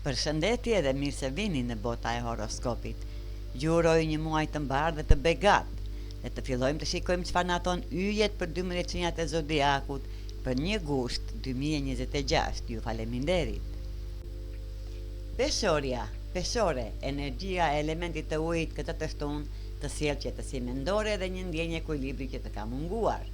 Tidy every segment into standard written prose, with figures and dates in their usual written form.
Përshëndetje dhe mirë se vini në bota e horoskopit. Ju uroj një muaj të mbarë dhe të begat. Dhe të fillojmë të shikojmë çfarë na thon yjet për 12 çinjat e zodiakut për 1 gusht 2026. Ju faleminderit. Peshore, energjia e elementit të ujit këtë të shtunë të sjellë qetësi mendore dhe një ndjenjë ekuilibri që të ka munguar.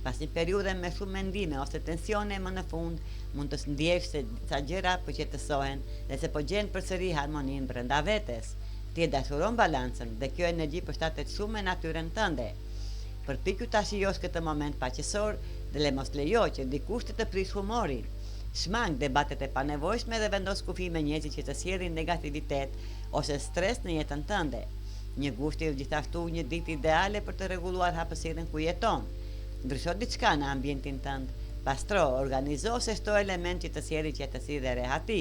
Pas një periudhe me shumë mendime ose tensione, më në fund mund të ndjesh se disa gjëra përqetësohen dhe se po gjen përsëri harmoninë brenda vetes. Ti e dashuron balancën dhe kjo energji përshtatet shumë me natyrën tënde. Përpiqu ta shijosh këtë moment paqësor dhe mos lejo që dikush të prish humorin. Shmang debatet e panevojshme dhe vendos kufi me njerëzit që të sjellin negativitet ose stres në jetën tënde. Një gusht është gjithashtu një ditë ideale për të rregulluar hapësirën ku jeton. Ndrysho diçka në ambientin tënd, pastro, organizo se çdo element që të sjellë qetësi dhe rehati.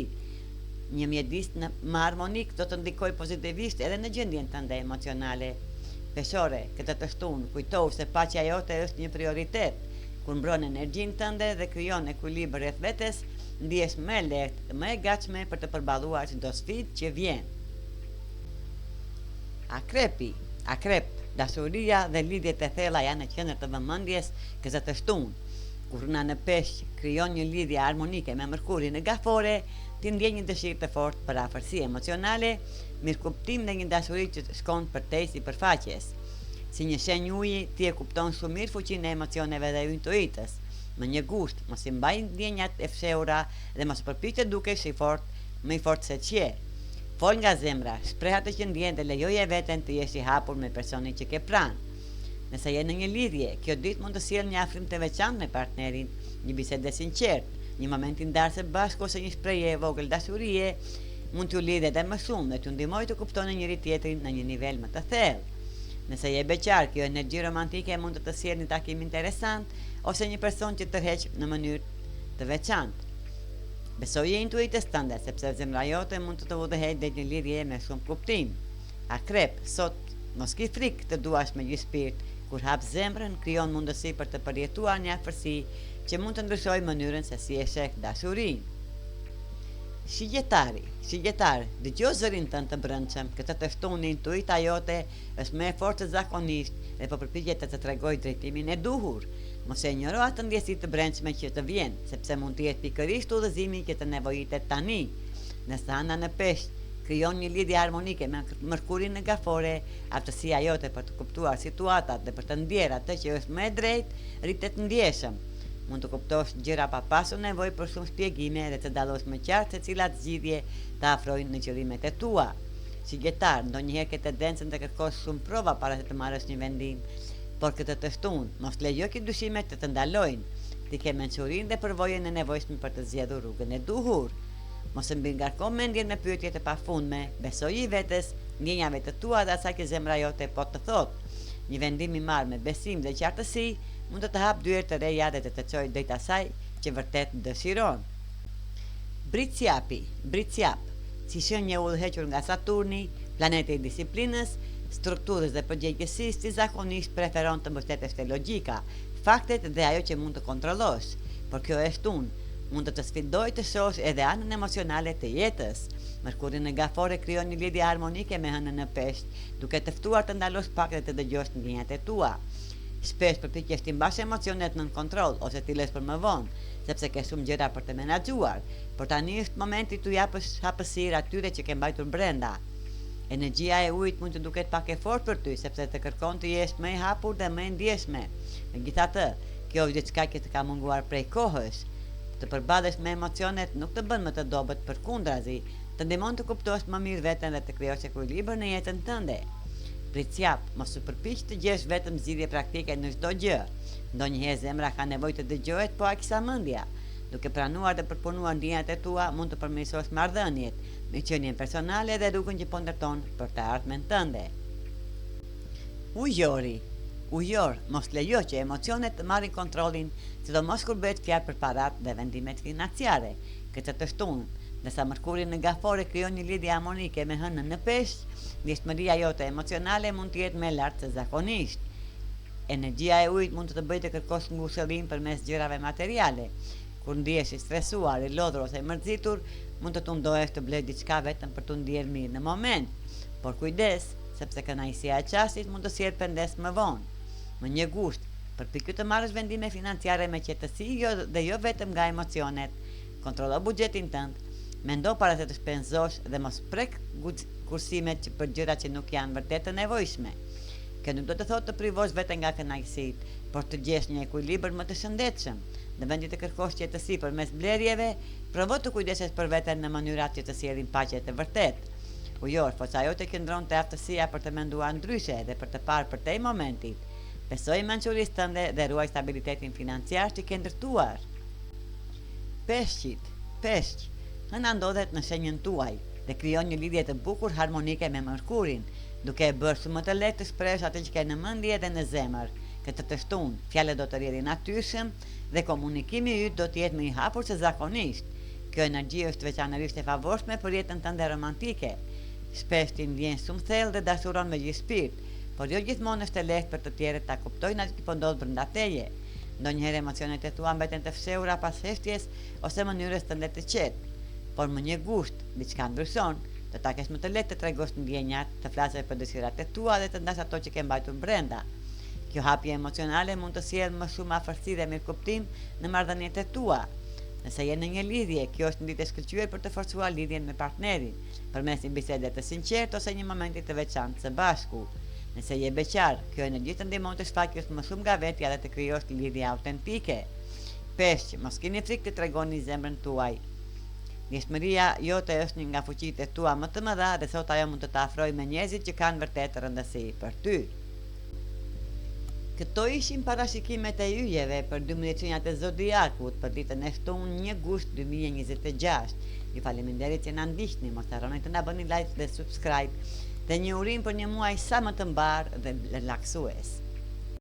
Një mjedis më harmonik do të ndikojë pozitivisht edhe në gjendjen tënde emocionale. Peshore, këtë të shtunë, kujtohu se paqja jote është një prioritet. Kur mbron energjinë tënde dhe krijon ekuilibër rreth vetes, ndihesh më lehtë, më e gatshme për të përballuar çdo sfidë që vjen. Akrep, dashuria dhe lidhjet e thella janë në qendër të vëmendjes këtë të shtunë. Kur runa në peshq krijon një lidhje harmonike me Mërkurin në Gafore, ti ndjen një dëshirë të fortë për afërsi emocionale, mirëkuptim dhe një dashuri që shkon përtej sipërfaqes. Si një shenjë uji, ti e kupton shumë mirë fuqinë e emocioneve dhe intuitës. Më një gusht, mos i mbaj ndjenjat e fshehura dhe mos përpiq të dukesh më i fortë se çje. Fol nga zemra, shpreh atë që ndjen dhe lejoje veten të jesh i hapur me personin që ke pranë. Nëse je në një lidhje, kjo ditë mund të sjellë një afrim të veçantë me partnerin, një bisedë e sinqertë, një moment i ndarë bashkë ose një shprehje e vogël dashurie mund t'ju lidhë edhe më shumë dhe t'ju ndihmojë të kuptoni njëri tjetrin në një nivel më të thellë. Nëse je beqar, kjo energji romantike mund të sjellë një takim interesant ose një person që tërheq në mënyrë të veçantë. Besoje intuitës tënde, sepse zemra jote mund të udhëheqë drejt një lidhje me shumë kuptim. Akrep, sot mos ki frikë të duash me gjithë shpirt, kur hap zemrën krijon mundësi për të përjetuar një afërsi që mund të ndryshojë mënyrën se si e sheh dashurinë. Shigjetar, dëgjoj zërin tënd të brendshëm, këtë të shtunë intuita jote është më e fortë se zakonisht dhe po përpiqet të tregojë drejtimin e duhur. Mos e injoro atë ndjesi të brendshme që të vjen, sepse mund të jetë pikërisht udhëzimi që të nevojitet tani. Nëse ana në peshq krijon një lidhje harmonike me Mërkurin në Gafore, aftësia jote për të kuptuar situatat dhe për të ndjerë atë që është më e drejtë rritet ndjeshëm. Mund të kuptosh gjëra pa pasur nevojë për shumë shpjegime dhe të dallosh më qartë se cilat zgjidhje të afrojnë në qëllimet e tua. Shigjetar, ndonjëherë ke tendencën të kërkosh shumë prova para se të marrësh një vendim, por këtë të shtunë, mos lejo që dyshimet të ndalojnë. Ti ke mençurinë dhe përvojën e nevojshme për të zgjedhur rrugën e duhur. Mos e mbingarko mendjen me pyetje të pafundme, besoji vetes, ndjenjave të tua dhe asaj që zemra jote po të thotë. Një vendim i marrë me besim dhe qartësi mund të hap dyert të reja dhe të çojë drejt asaj që vërtet dëshiron. Britsjap, si shenjë e udhëhequr nga Saturni, planeti i disiplinës, strukturës dhe përgjegjësisë, ti zakonisht preferon të mbështetesh te logjika, faktet dhe ajo që mund të kontrollosh, por kjo është mund të sfidoj të shohësh edhe anën emocionale të jetës. Mërkuri në Gafore krijon një lidhje harmonike me hënën në peshq, duke të ftuar të ndalosh pak dhe të dëgjosh ndjenjat e tua. Shpesh përpiqesh të mbash emocionet nën kontroll ose t'i lësh për më vonë, sepse ke shumë gjëra për të menaxhuar, por tani është momenti t'u japësh hapësirë atyre që ke mbajtur brenda. Energjia e ujit mund të duket pak e fortë për ty, sepse të kërkon të jesh më i hapur dhe më i ndjeshme. Megjithatë, kjo është diçka që të ka munguar prej kohësh. Të përballesh me emocionet nuk të bën më të dobët, përkundrazi, të ndihmon të kuptosh më mirë veten dhe të krijosh ekuilibër në jetën tënde. Britsjap, mos u përpiq të gjesh vetëm zgjidhje praktike në çdo gjë. Ndonjëherë zemra ka nevojë të dëgjohet po aq sa mendja. Duke pranuar dhe përpunuar ndjenjat e tua, mund të përmirësosh marrëdhëniet, mirëqenien personale dhe rrugën që po ndërton për të ardhmen tënde. Ujor, mos lejo që emocionet të marrin kontrollin, sidomos kur bëhet fjalë për paratë dhe vendimet financiare. Këtë të shtunë, nësa Mërkuri në Gafore krijon një lidhje harmonike me hënën në peshq, ndjeshmëria jote emocionale mund të jetë më e lartë se zakonisht. Energjia e ujit mund të bëjë të kërkosh ngushëllim përmes gjërave materiale. Kur ndihesh i stresuar, i lodhur ose i mërzitur, mund të tundohesh të blesh diçka vetëm për të ndier mirë në moment, por kujdes, sepse kënaqësia e çastit mund të sjellë pendes më vonë. Më një gusht, përpiqu të marrësh vendime financiare me qetësi dhe jo vetëm nga emocionet. Kontrollo buxhetin tënd, mendo para se të shpenzosh dhe mos prek kursimet për gjëra që nuk janë vërtet të nevojshme. Kjo nuk do të thotë të privosh veten nga kënaqësitë, por të gjesh një ekuilibër më të shëndetshëm. Në vend të kërkosh qetësi përmes blerjeve, provo të kujdesesh për veten në mënyrat që të sjellin paqe të vërtetë. Ujor, foca jote qëndron te aftësia për të menduar ndryshe dhe për të parë përtej momentit. Besoj mençurisë tënde dhe ruaj stabilitetin financiar që ke ndërtuar. Peshqit, peshq, hëna ndodhet në shenjën tuaj dhe krijon një lidhje të bukur harmonike me Mërkurin, duke e bërë shumë më të lehtë të shpresh atë që ke në mendje dhe në zemër. Këtë të shtunë, fjalët do të rrjedhin natyrshëm dhe komunikimi yt do të jetë më i hapur se zakonisht. Kjo energji është veçanërisht e favorshme për jetën tënde romantike. Shpesh ti ndjen shumë thellë dhe dashuron me gjithë shpirt, por jo gjithmonë është e lehtë për të tjerët ta kuptojnë atë që po ndodh brenda teje. Ndonjëherë emocionet e tua mbeten të fshehura pas heshtjes ose mënyrës tënde të qetë. Por më një gusht, diçka ndryshon, do ta kesh më të lehtë të tregosh ndjenjat, të flasësh për dëshirat e tua dhe të ndash ato që ke mbajtur brenda. Kjo hapje emocionale mund të sjellë më shumë afërsi dhe mirëkuptim në marrëdhëniet e tua. Nëse je në një lidhje, kjo është një ditë e shkëlqyer për të forcuar lidhjen me partnerin, përmes një bisede të sinqertë ose një momenti të veçantë së bashku. Nëse je beqar, kjo energji të ndihmon të shfaqësh më shumë nga vetja dhe të krijosh lidhje autentike. Peshq, mos keni frikë të tregoni zemrën tuaj. Ndjeshmëria jote është një nga fuqitë e tua më të mëdha dhe sot ajo mund të të afrojë me njerëzit që kanë vërtet rëndësi për ty. Këto ishin parashikimet e yjeve për 12 qenjat e zodiakut për ditën e shtunë 1 gusht 2026. Ju faleminderit që na ndiqni, mos harroni të na bëni like dhe subscribe. Dhe një urim për një muaj sa më të mbar dhe relaksues.